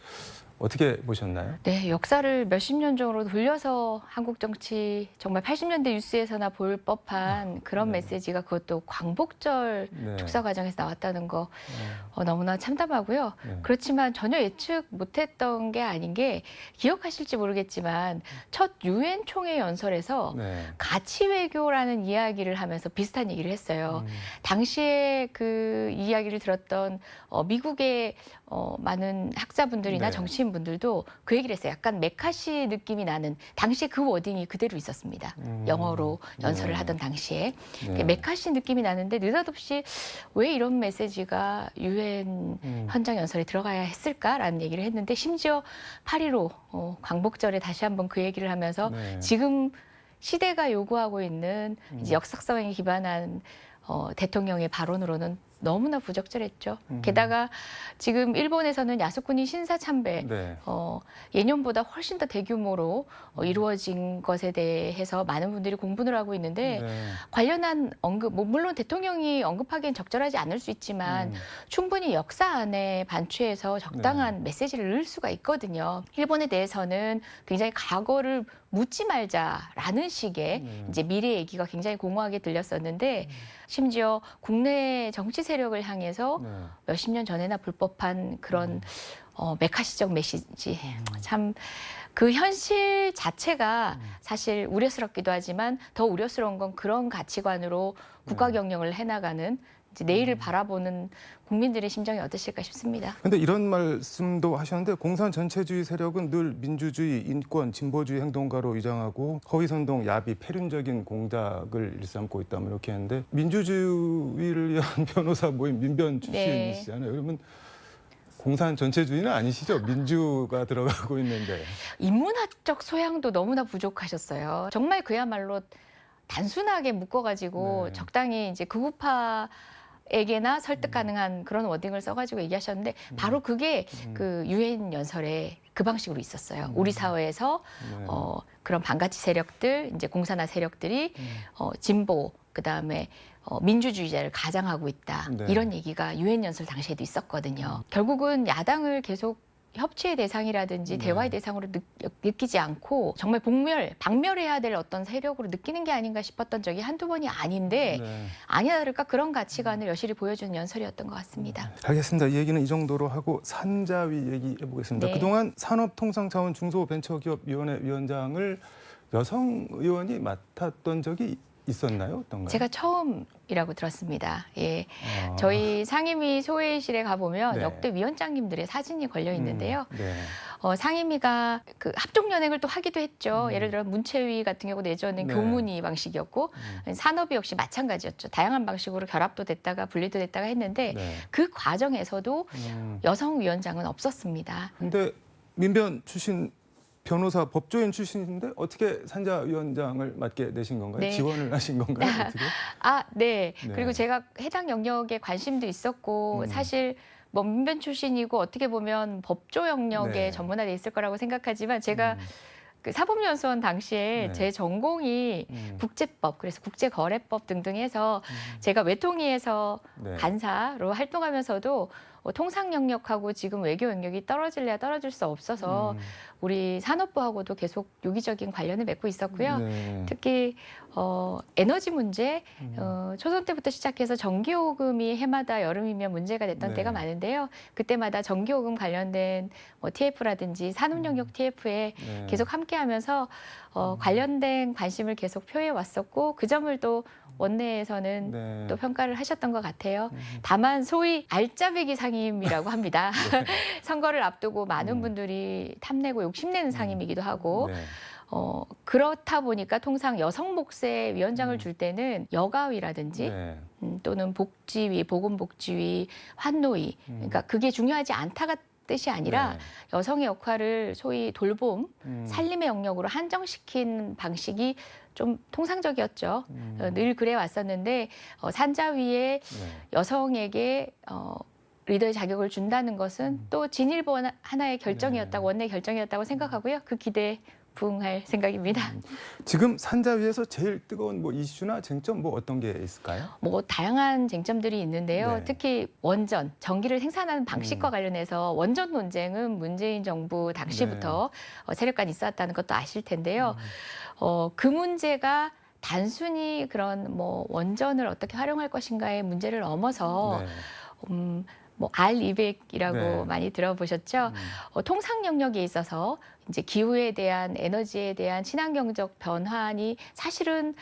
어떻게 보셨나요? 네, 역사를 몇십 년 전으로 돌려서 한국 정치 정말 80년대 뉴스에서나 볼 법한 그런 네. 메시지가 그것도 광복절 네. 축사 과정에서 나왔다는 거 너무나 참담하고요. 네. 그렇지만 전혀 예측 못했던 게 아닌 게, 기억하실지 모르겠지만 첫 유엔 총회 연설에서 네. 가치 외교라는 이야기를 하면서 비슷한 얘기를 했어요. 당시에 그 이야기를 들었던 미국의 많은 학자분들이나 네. 정치인분들도 그 얘기를 했어요. 약간 메카시 느낌이 나는, 당시에 그 워딩이 그대로 있었습니다. 영어로 연설을 네. 하던 당시에. 네. 메카시 느낌이 나는데 느닷없이 왜 이런 메시지가 유엔 현장 연설에 들어가야 했을까라는 얘기를 했는데, 심지어 8.15 광복절에 다시 한번 그 얘기를 하면서 네. 지금 시대가 요구하고 있는 이제 역사성에 기반한 대통령의 발언으로는 너무나 부적절했죠. 게다가 지금 일본에서는 야스쿠니 신사 참배 네. 예년보다 훨씬 더 대규모로 이루어진 것에 대해서 많은 분들이 공분을 하고 있는데 네. 관련한 언급, 뭐 물론 대통령이 언급하기엔 적절하지 않을 수 있지만 충분히 역사 안에 반추해서 적당한 메시지를 넣을 수가 있거든요. 일본에 대해서는 굉장히 과거를 묻지 말자라는 식의 이제 미래 얘기가 굉장히 공허하게 들렸었는데 심지어 국내 정치 세력을 향해서 네. 몇십 년 전에나 불법한 그런 메카시적 메시지 참 그 현실 자체가 사실 우려스럽기도 하지만 더 우려스러운 건 그런 가치관으로 국가 경영을 해나가는 이제 내일을 바라보는 국민들의 심정이 어떠실까 싶습니다. 근데 이런 말씀도 하셨는데 공산 전체주의 세력은 늘 민주주의, 인권, 진보주의 행동가로 위장하고 허위선동, 야비, 패륜적인 공작을 일삼고 있다 뭐 이렇게 했는데 민주주의를 위한 변호사 모임 민변 출신이시잖아요. 그러면 공산 전체주의는 아니시죠? 민주가 들어가고 있는데. 인문학적 소양도 너무나 부족하셨어요. 정말 그야말로 단순하게 묶어가지고 네. 적당히 이제 극우파에게나 설득 가능한 그런 워딩을 써가지고 얘기하셨는데 바로 그게 그 유엔 연설에 그 방식으로 있었어요. 우리 사회에서 네. 그런 반가치 세력들, 이제 공산화 세력들이 진보, 그 다음에 민주주의자를 가장하고 있다. 네. 이런 얘기가 유엔 연설 당시에도 있었거든요. 결국은 야당을 계속 협치의 대상이라든지 네. 대화의 대상으로 느끼지 않고 정말 박멸해야 될 어떤 세력으로 느끼는 게 아닌가 싶었던 적이 한두 번이 아닌데 네. 아니나 다를까 그런 가치관을 여실히 보여주는 연설이었던 것 같습니다. 알겠습니다. 이 얘기는 이 정도로 하고 산자위 얘기해 보겠습니다. 네. 그동안 산업통상자원 중소벤처기업위원회 위원장을 여성 의원이 맡았던 적이 있었나요? 어떤가요? 제가 처음이라고 들었습니다. 예. 아. 저희 상임위 소회의실에 가보면 네. 역대 위원장님들의 사진이 걸려 있는데요. 네. 상임위가 그 합종 연행을 또 하기도 했죠. 예를 들어 문체위 같은 경우 내전은 네. 교문위 방식이었고 산업이 역시 마찬가지였죠. 다양한 방식으로 결합도 됐다가 분리도 됐다가 했는데 네. 그 과정에서도 여성 위원장은 없었습니다. 근데 민변 출신 변호사 법조인 출신인데 어떻게 산자위원장을 맡게 되신 건가요? 네. 지원을 하신 건가요? 어떻게? 네. 네. 그리고 제가 해당 영역에 관심도 있었고 사실 뭐 민변 출신이고 어떻게 보면 법조 영역에 네. 전문화돼 있을 거라고 생각하지만 제가 그 사법연수원 당시에 네. 제 전공이 국제법, 그래서 국제거래법 등등 해서 제가 외통위에서 네. 간사로 활동하면서도 통상 영역하고 지금 외교 영역이 떨어질래야 떨어질 수 없어서 우리 산업부하고도 계속 유기적인 관련을 맺고 있었고요. 네. 특히 에너지 문제, 초선 때부터 시작해서 전기요금이 해마다 여름이면 문제가 됐던 네. 때가 많은데요. 그때마다 전기요금 관련된 TF라든지 산업 영역 TF에 네. 계속 함께하면서 관련된 관심을 계속 표해 왔었고 그 점을 또 원내에서는 네. 또 평가를 하셨던 것 같아요. 다만 소위 알짜배기 상임이라고 합니다. 선거를 앞두고 많은 분들이 탐내고 욕심내는 상임이기도 하고 네. 그렇다 보니까 통상 여성 목세 위원장을 줄 때는 여가위라든지 네. 또는 복지위, 보건복지위, 환노위 그러니까 그게 중요하지 않다가 뜻이 아니라 네. 여성의 역할을 소위 돌봄, 살림의 영역으로 한정시킨 방식이 좀 통상적이었죠. 늘 그래 왔었는데 산자위에 네. 여성에게 리더의 자격을 준다는 것은 또 진일보 하나의 결정이었다고 원내 결정이었다고 생각하고요. 그 기대에 부응할 생각입니다. 지금 산자위에서 제일 뜨거운 뭐 이슈나 쟁점 뭐 어떤 게 있을까요? 뭐 다양한 쟁점들이 있는데요. 네. 특히 원전, 전기를 생산하는 방식과 관련해서 원전 논쟁은 문재인 정부 당시부터 세력간이 있었다는 것도 아실 텐데요. 그 문제가 단순히 그런 뭐 원전을 어떻게 활용할 것인가의 문제를 넘어서 네. 뭐 R200이라고 네. 많이 들어보셨죠? 통상 영역에 있어서 이제 기후에 대한 에너지에 대한 친환경적 변환이 사실은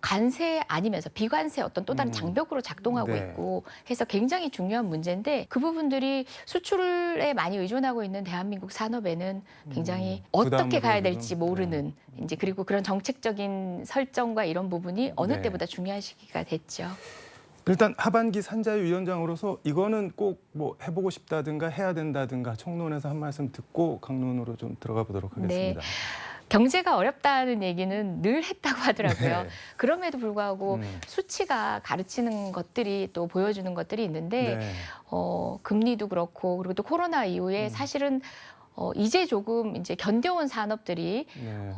관세 아니면서 비관세 어떤 또 다른 장벽으로 작동하고 네. 있고 해서 굉장히 중요한 문제인데 그 부분들이 수출에 많이 의존하고 있는 대한민국 산업에는 굉장히 어떻게 가야 부담으로 될지 지금, 모르는 이제 그리고 그런 정책적인 설정과 이런 부분이 어느 네. 때보다 중요한 시기가 됐죠. 일단 하반기 산자위 위원장으로서 이거는 꼭 뭐 해보고 싶다든가 해야 된다든가 총론에서 한 말씀 듣고 강론으로 좀 들어가 보도록 하겠습니다. 경제가 어렵다는 얘기는 늘 했다고 하더라고요. 네. 그럼에도 불구하고 수치가 가르치는 것들이 또 보여주는 것들이 있는데 네. 금리도 그렇고 그리고 또 코로나 이후에 사실은 이제 조금 이제 견뎌온 산업들이 네.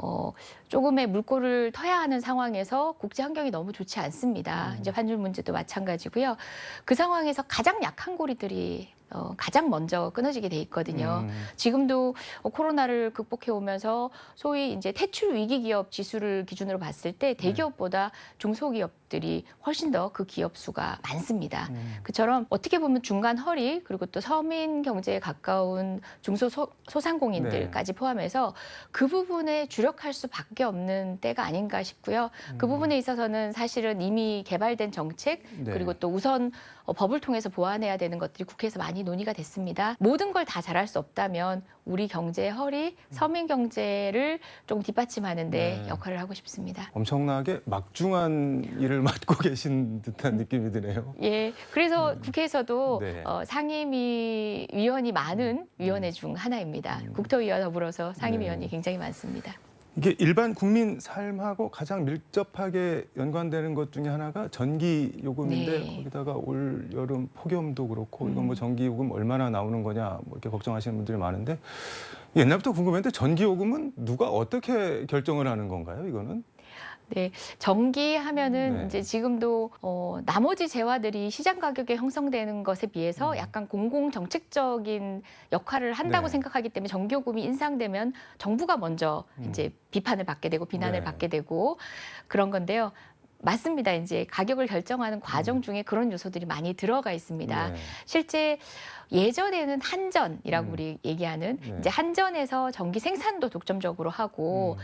조금의 물꼬를 터야 하는 상황에서 국제 환경이 너무 좋지 않습니다. 이제 환율 문제도 마찬가지고요. 그 상황에서 가장 약한 고리들이 가장 먼저 끊어지게 돼 있거든요. 지금도 코로나를 극복해 오면서 소위 이제 퇴출 위기 기업 지수를 기준으로 봤을 때 대기업보다 중소기업들이 훨씬 더 그 기업 수가 많습니다. 그처럼 어떻게 보면 중간 허리 그리고 또 서민 경제에 가까운 중소소상공인들까지 포함해서 그 부분에 주력할 수밖에 없는 때가 아닌가 싶고요. 그 부분에 있어서는 사실은 이미 개발된 정책 네. 그리고 또 우선 법을 통해서 보완해야 되는 것들이 국회에서 많이 논의가 됐습니다. 모든 걸 다 잘할 수 없다면 우리 경제의 허리, 서민 경제를 좀 뒷받침하는 데 네. 역할을 하고 싶습니다. 엄청나게 막중한 일을 맡고 계신 듯한 느낌이 드네요. 예, 그래서 국회에서도 네. 상임위 위원이 많은 위원회 중 하나입니다. 국토위와 더불어서 상임위원이 네. 굉장히 많습니다. 이게 일반 국민 삶하고 가장 밀접하게 연관되는 것 중에 하나가 전기 요금인데 네. 거기다가 올 여름 폭염도 그렇고 이건 뭐 전기 요금 얼마나 나오는 거냐 뭐 이렇게 걱정하시는 분들이 많은데 옛날부터 궁금했는데 전기 요금은 누가 어떻게 결정을 하는 건가요? 이거는? 네, 전기 하면은 네. 이제 지금도 나머지 재화들이 시장 가격에 형성되는 것에 비해서 약간 공공 정책적인 역할을 한다고 네. 생각하기 때문에 전기요금이 인상되면 정부가 먼저 이제 비판을 받게 되고 비난을 네. 받게 되고 그런 건데요. 맞습니다. 이제 가격을 결정하는 과정 중에 그런 요소들이 많이 들어가 있습니다. 네. 실제 예전에는 한전이라고 우리 얘기하는 네. 이제 한전에서 전기 생산도 독점적으로 하고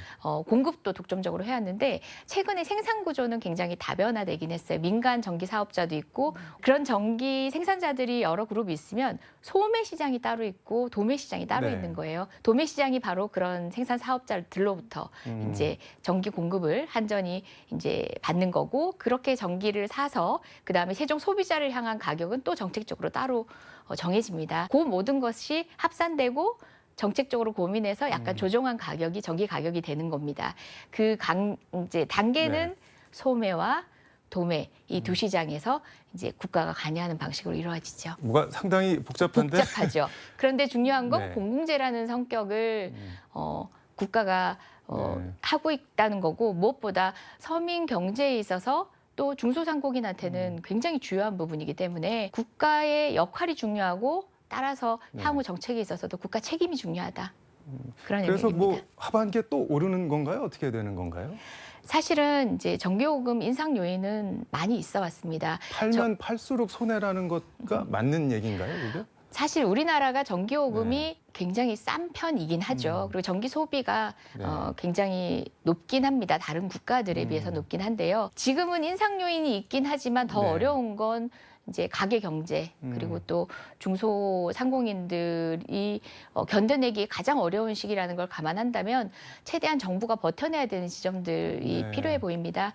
공급도 독점적으로 해왔는데 최근에 생산 구조는 굉장히 다변화되긴 했어요. 민간 전기 사업자도 있고 그런 전기 생산자들이 여러 그룹이 있으면 소매 시장이 따로 있고 도매 시장이 따로 네. 있는 거예요. 도매 시장이 바로 그런 생산 사업자들로부터 이제 전기 공급을 한전이 이제 받는 거고 그렇게 전기를 사서 그 다음에 최종 소비자를 향한 가격은 또 정책적으로 따로 정해집니다. 그 모든 것이 합산되고 정책적으로 고민해서 약간 조정한 가격이 전기 가격이 되는 겁니다. 이제 단계는 네. 소매와 도매 이 두 시장에서 이제 국가가 관여하는 방식으로 이루어지죠. 뭐가 상당히 복잡한데 복잡하죠. 그런데 중요한 건 네. 공공재라는 성격을 국가가 네. 하고 있다는 거고 무엇보다 서민 경제에 있어서 또 중소상공인한테는 굉장히 중요한 부분이기 때문에 국가의 역할이 중요하고 따라서 네. 향후 정책에 있어서도 국가 책임이 중요하다. 그런 그래서 의미입니다. 뭐 하반기에 또 오르는 건가요? 어떻게 되는 건가요? 사실은 이제 전기요금 인상 요인은 많이 있어 왔습니다. 팔면 팔수록 손해라는 것과 맞는 얘기인가요, 그게? 사실 우리나라가 전기요금이 굉장히 싼 편이긴 하죠. 음. 그리고 전기 소비가 네. 굉장히 높긴 합니다. 다른 국가들에 비해서 높긴 한데요. 지금은 인상 요인이 있긴 하지만 더 네. 어려운 건 이제 가계 경제 그리고 또 중소상공인들이 견뎌내기 가장 어려운 시기라는 걸 감안한다면 최대한 정부가 버텨내야 되는 지점들이 네. 필요해 보입니다.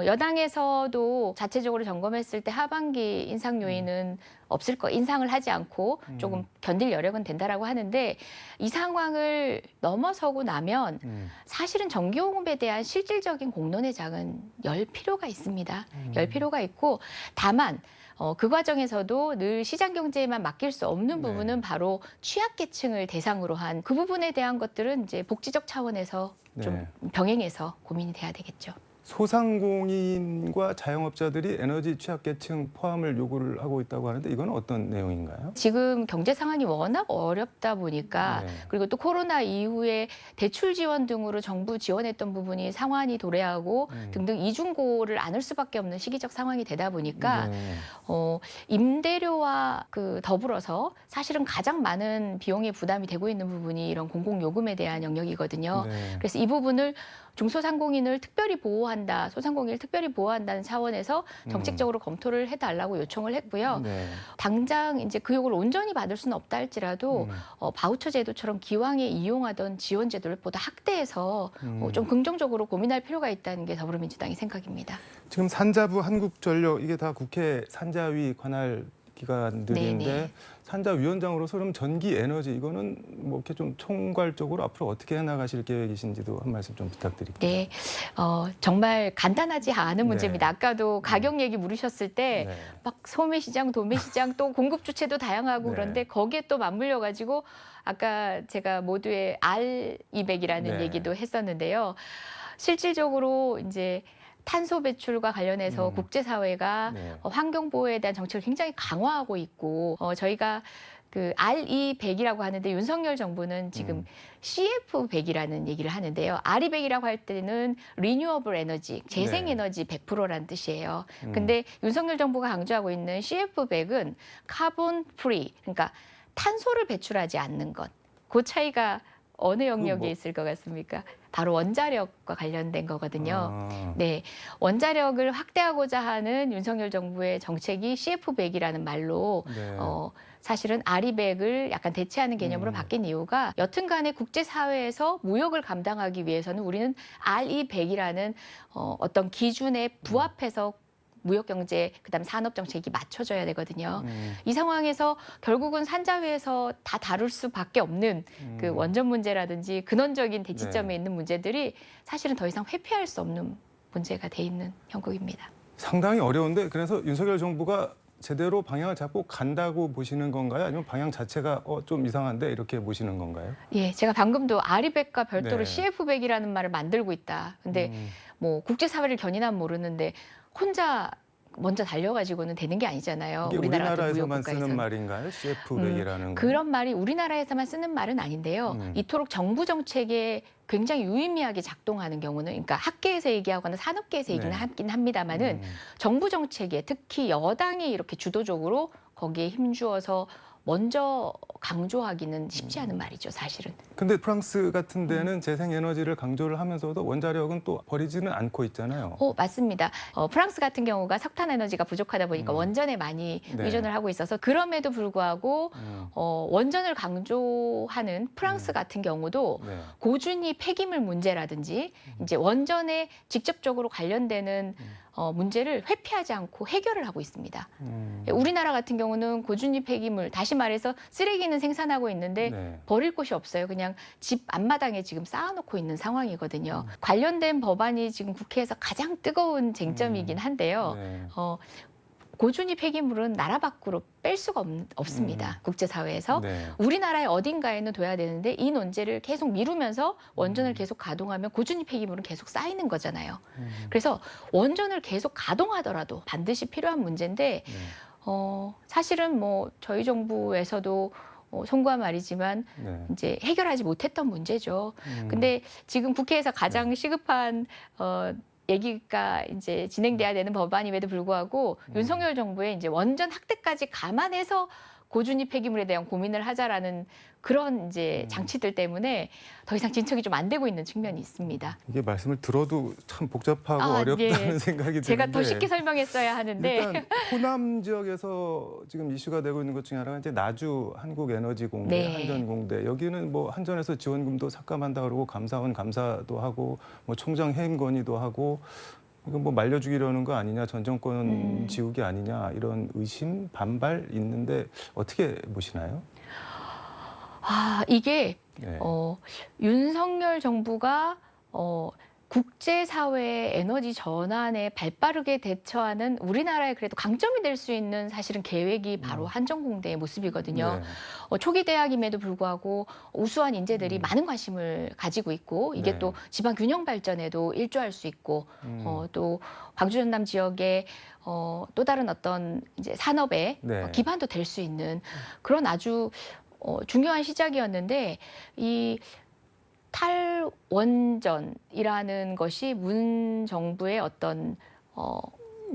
여당에서도 자체적으로 점검했을 때 하반기 인상 요인은 없을 거 인상을 하지 않고 조금 견딜 여력은 된다라고 하는데 이 상황을 넘어서고 나면 사실은 전기요금에 대한 실질적인 공론의 장은 열 필요가 있습니다. 열 필요가 있고 다만 그 과정에서도 늘 시장 경제에만 맡길 수 없는 네. 부분은 바로 취약계층을 대상으로 한 그 부분에 대한 것들은 이제 복지적 차원에서 좀 네. 병행해서 고민이 돼야 되겠죠. 소상공인과 자영업자들이 에너지 취약계층 포함을 요구를 하고 있다고 하는데 이건 어떤 내용인가요? 지금 경제 상황이 워낙 어렵다 보니까 네. 그리고 또 코로나 이후에 대출 지원 등으로 정부 지원했던 부분이 상환이 도래하고 등등 이중고를 안을 수밖에 없는 시기적 상황이 되다 보니까 네. 임대료와 더불어서 사실은 가장 많은 비용의 부담이 되고 있는 부분이 이런 공공요금에 대한 영역이거든요. 네. 그래서 이 부분을 중소상공인을 특별히 보호한다, 소상공인을 특별히 보호한다는 차원에서 정책적으로 검토를 해달라고 요청을 했고요. 네. 당장 이제 그 요구를 온전히 받을 수는 없다 할지라도 바우처 제도처럼 기왕에 이용하던 지원 제도를 보다 확대해서 좀 긍정적으로 고민할 필요가 있다는 게 더불어민주당의 생각입니다. 지금 산자부 한국전력 이게 다 국회 산자위 관할 기관들인데 네네. 산자 위원장으로서 그럼 전기 에너지 이거는 뭐 이렇게 좀 총괄적으로 앞으로 어떻게 해나가실 계획이신지도 한 말씀 좀 부탁드릴게요. 네, 정말 간단하지 않은 문제입니다. 아까도 가격 얘기 물으셨을 때 네. 막 소매시장, 도매시장 또 공급 주체도 다양하고 네. 그런데 거기에 또 맞물려 가지고 아까 제가 모두의 R200이라는 네. 얘기도 했었는데요. 실질적으로 이제 탄소 배출과 관련해서 국제사회가 네. 환경 보호에 대한 정책을 굉장히 강화하고 있고 저희가 그 RE100이라고 하는데 윤석열 정부는 지금 CF100이라는 얘기를 하는데요. RE100이라고 할 때는 리뉴어블 에너지, 재생 네. 에너지 100%라는 뜻이에요. 근데 윤석열 정부가 강조하고 있는 CF100은 카본 프리, 그러니까 탄소를 배출하지 않는 것. 그 차이가 어느 영역에 뭐- 있을 것 같습니까? 바로 원자력과 관련된 거거든요. 아, 네, 원자력을 확대하고자 하는 윤석열 정부의 정책이 CF100이라는 말로 네. 사실은 RE100을 약간 대체하는 개념으로 바뀐 이유가 여튼간에 국제사회에서 무역을 감당하기 위해서는 우리는 RE100이라는 어떤 기준에 부합해서 무역경제, 그다음 산업정책이 맞춰져야 되거든요. 이 상황에서 결국은 산자위에서 다 다룰 수밖에 없는 그 원전 문제라든지 근원적인 대치점에 네. 있는 문제들이 사실은 더 이상 회피할 수 없는 문제가 돼 있는 형국입니다. 상당히 어려운데 그래서 윤석열 정부가 제대로 방향을 잡고 간다고 보시는 건가요? 아니면 방향 자체가 좀 이상한데 이렇게 보시는 건가요? 예, 제가 방금도 RE100과 별도로 네. CF100이라는 말을 만들고 있다. 근데 뭐 국제사회를 견인하면 모르는데 혼자 먼저 달려가지고는 되는 게 아니잖아요. 이게 우리나라 같은 우리나라에서만 쓰는 무역국가에서는. 말인가요? CF100이라는 건? 그런 말이 우리나라에서만 쓰는 말은 아닌데요. 이토록 정부 정책에 굉장히 유의미하게 작동하는 경우는, 그러니까 학계에서 얘기하거나 산업계에서 얘기는 네. 하긴 합니다만은 정부 정책에 특히 여당이 이렇게 주도적으로 거기에 힘주어서 먼저 강조하기는 쉽지 않은 말이죠, 사실은. 근데 프랑스 같은 데는 재생에너지를 강조를 하면서도 원자력은 또 버리지는 않고 있잖아요. 맞습니다. 프랑스 같은 경우가 석탄 에너지가 부족하다 보니까 원전에 많이 네. 의존을 하고 있어서 그럼에도 불구하고 원전을 강조하는 프랑스 같은 경우도 네. 고준위 폐기물 문제라든지 이제 원전에 직접적으로 관련되는 문제를 회피하지 않고 해결을 하고 있습니다. 우리나라 같은 경우는 고준위 폐기물, 다시 말해서 쓰레기는 생산하고 있는데 네. 버릴 곳이 없어요. 그냥 집 앞마당에 지금 쌓아놓고 있는 상황이거든요. 관련된 법안이 지금 국회에서 가장 뜨거운 쟁점이긴 한데요. 네. 고준위 폐기물은 나라 밖으로 뺄 수가 없습니다. 국제사회에서. 네. 우리나라의 어딘가에는 둬야 되는데 이 논제를 계속 미루면서 원전을 계속 가동하면 고준위 폐기물은 계속 쌓이는 거잖아요. 그래서 원전을 계속 가동하더라도 반드시 필요한 문제인데 네. 사실은 뭐 저희 정부에서도 송구한 말이지만 네. 이제 해결하지 못했던 문제죠. 근데 지금 국회에서 가장 시급한 얘기가 이제 진행돼야 되는 법안임에도 불구하고 윤석열 정부의 이제 원전 확대까지 감안해서 고준위 폐기물에 대한 고민을 하자라는 그런 이제 장치들 때문에 더 이상 진척이 좀 안 되고 있는 측면이 있습니다. 이게 말씀을 들어도 참 복잡하고 아, 어렵다는 예. 생각이 드는데 제가 더 쉽게 설명했어야 하는데 일단 호남 지역에서 지금 이슈가 되고 있는 것 중에 하나가 이제 나주 한국에너지공대, 네. 한전공대 여기는 뭐 한전에서 지원금도 삭감한다 그러고 감사원 감사도 하고 뭐 총장 해임 건의도 하고 이거 뭐 말려주기려는 거 아니냐, 전 정권 지우기 아니냐 이런 의심, 반발 있는데 어떻게 보시나요? 이게 네. 윤석열 정부가 국제사회의 에너지 전환에 발빠르게 대처하는 우리나라의 그래도 강점이 될 수 있는 사실은 계획이 바로 한전공대의 모습이거든요. 네. 초기 대학임에도 불구하고 우수한 인재들이 많은 관심을 가지고 있고 이게 네. 또 지방 균형 발전에도 일조할 수 있고 또 광주 전남 지역의 또 다른 어떤 이제 산업의 네. 기반도 될 수 있는 그런 아주 중요한 시작이었는데 이 탈원전이라는 것이 문 정부의 어떤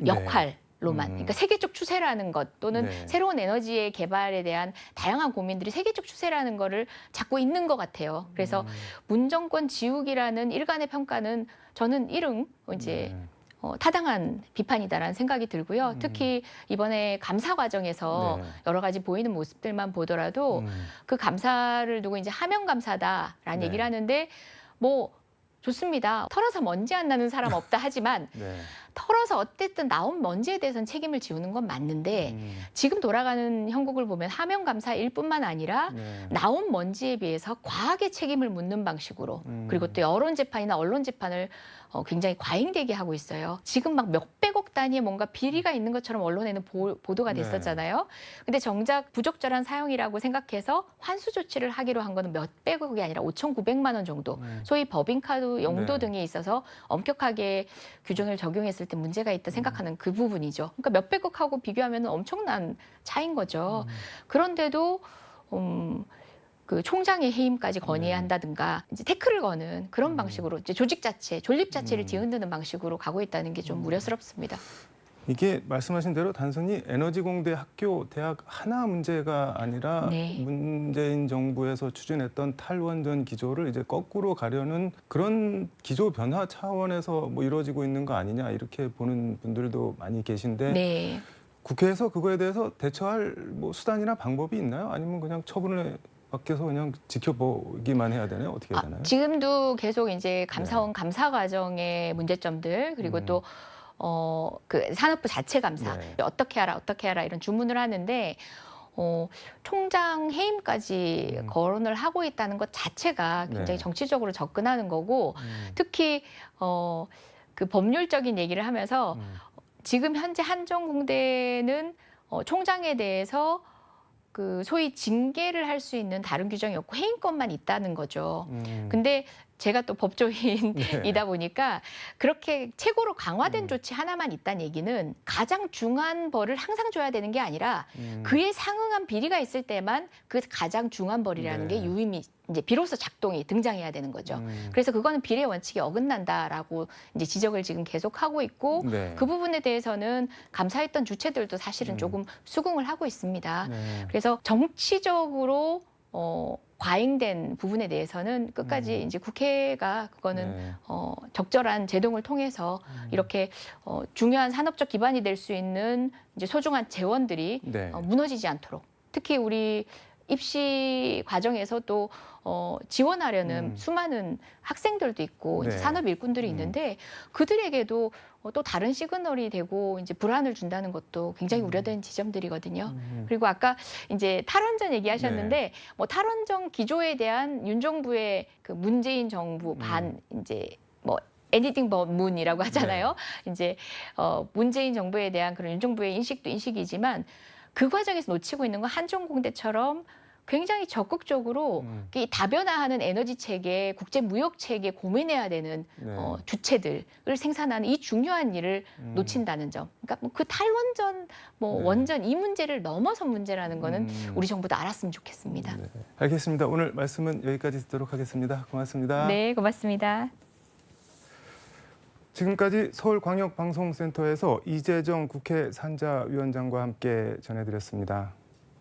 역할로만, 그러니까 세계적 추세라는 것 또는 네. 새로운 에너지의 개발에 대한 다양한 고민들이 세계적 추세라는 거를 잡고 있는 것 같아요. 그래서 문 정권 지우기라는 일간의 평가는 저는 일응 이제 네. 타당한 비판이다라는 생각이 들고요. 특히 이번에 감사 과정에서 네. 여러 가지 보이는 모습들만 보더라도 그 감사를 두고 이제 하명 감사다라는 네. 얘기를 하는데 뭐 좋습니다. 털어서 먼지 안 나는 사람 없다 하지만 네. 털어서 어쨌든 나온 먼지에 대해서는 책임을 지우는 건 맞는데 지금 돌아가는 형국을 보면 하명감사일 뿐만 아니라 네. 나온 먼지에 비해서 과하게 책임을 묻는 방식으로 그리고 또 여론 재판이나 언론 재판을 굉장히 과잉되게 하고 있어요. 지금 막 몇백억 단위의 뭔가 비리가 있는 것처럼 언론에는 보도가 네. 됐었잖아요. 근데 정작 부적절한 사용이라고 생각해서 환수 조치를 하기로 한 거는 몇백억이 아니라 5,900만 원 정도. 소위 법인카드 용도 네. 등에 있어서 엄격하게 규정을 적용했을 때 문제가 있다 생각하는 그 부분이죠. 그러니까 몇백억하고 비교하면 엄청난 차이인 거죠. 그런데도 그 총장의 해임까지 건의해야 한다든가 이제 태클을 거는 그런 방식으로 이제 조직 자체, 존립 자체를 뒤흔드는 방식으로 가고 있다는 게 좀 우려스럽습니다. 이게 말씀하신 대로 단순히 에너지공대 학교, 대학 하나 문제가 아니라 네. 문재인 정부에서 추진했던 탈원전 기조를 이제 거꾸로 가려는 그런 기조 변화 차원에서 뭐 이루어지고 있는 거 아니냐 이렇게 보는 분들도 많이 계신데 네. 국회에서 그거에 대해서 대처할 뭐 수단이나 방법이 있나요? 아니면 그냥 처분을 밖에서 그냥 지켜보기만 해야 되나요? 어떻게 해야 되나요? 지금도 계속 이제 감사원 감사 과정의 문제점들 그리고 또 그 산업부 자체 감사 네. 어떻게 하라 이런 주문을 하는데 총장 해임까지 거론을 하고 있다는 것 자체가 굉장히 네. 정치적으로 접근하는 거고 특히 그 법률적인 얘기를 하면서 지금 현재 한전공대는 총장에 대해서 그 소위 징계를 할 수 있는 다른 규정이 없고 해임권만 있다는 거죠. 근데 제가 또 법조인이다 보니까 그렇게 최고로 강화된 조치 하나만 있다는 얘기는 가장 중한 벌을 항상 줘야 되는 게 아니라 그에 상응한 비리가 있을 때만 그 가장 중한 벌이라는 네. 게 유임이 이제 비로소 작동이 등장해야 되는 거죠. 그래서 그거는 비례 원칙에 어긋난다라고 이제 지적을 지금 계속 하고 있고 네. 그 부분에 대해서는 감사했던 주체들도 사실은 조금 수긍을 하고 있습니다. 네. 그래서 정치적으로 과잉된 부분에 대해서는 끝까지 이제 국회가 그거는 네. 적절한 제동을 통해서 이렇게 중요한 산업적 기반이 될 수 있는 이제 소중한 재원들이 네. 무너지지 않도록 특히 우리 입시 과정에서 또 지원하려는 수많은 학생들도 있고 네. 이제 산업 일꾼들이 있는데 그들에게도 또 다른 시그널이 되고 이제 불안을 준다는 것도 굉장히 우려되는 지점들이거든요. 그리고 아까 이제 탈원전 얘기하셨는데 네. 뭐 탈원전 기조에 대한 윤 정부의 그 문재인 정부 반 이제 뭐 애니띵 법문이라고 하잖아요. 이제 문재인 정부에 대한 그런 윤 정부의 인식도 인식이지만 그 과정에서 놓치고 있는 건 한전공대처럼 굉장히 적극적으로 이 다변화하는 에너지 체계, 국제 무역 체계 고민해야 되는 네. 주체들을 생산하는 이 중요한 일을 놓친다는 점. 그러니까 뭐 그 탈원전, 뭐 네. 원전 이 문제를 넘어선 문제라는 거는 우리 정부도 알았으면 좋겠습니다. 네. 알겠습니다. 오늘 말씀은 여기까지 듣도록 하겠습니다. 고맙습니다. 네, 고맙습니다. 지금까지 서울광역방송센터에서 이재정 국회 산자위원장과 함께 전해드렸습니다.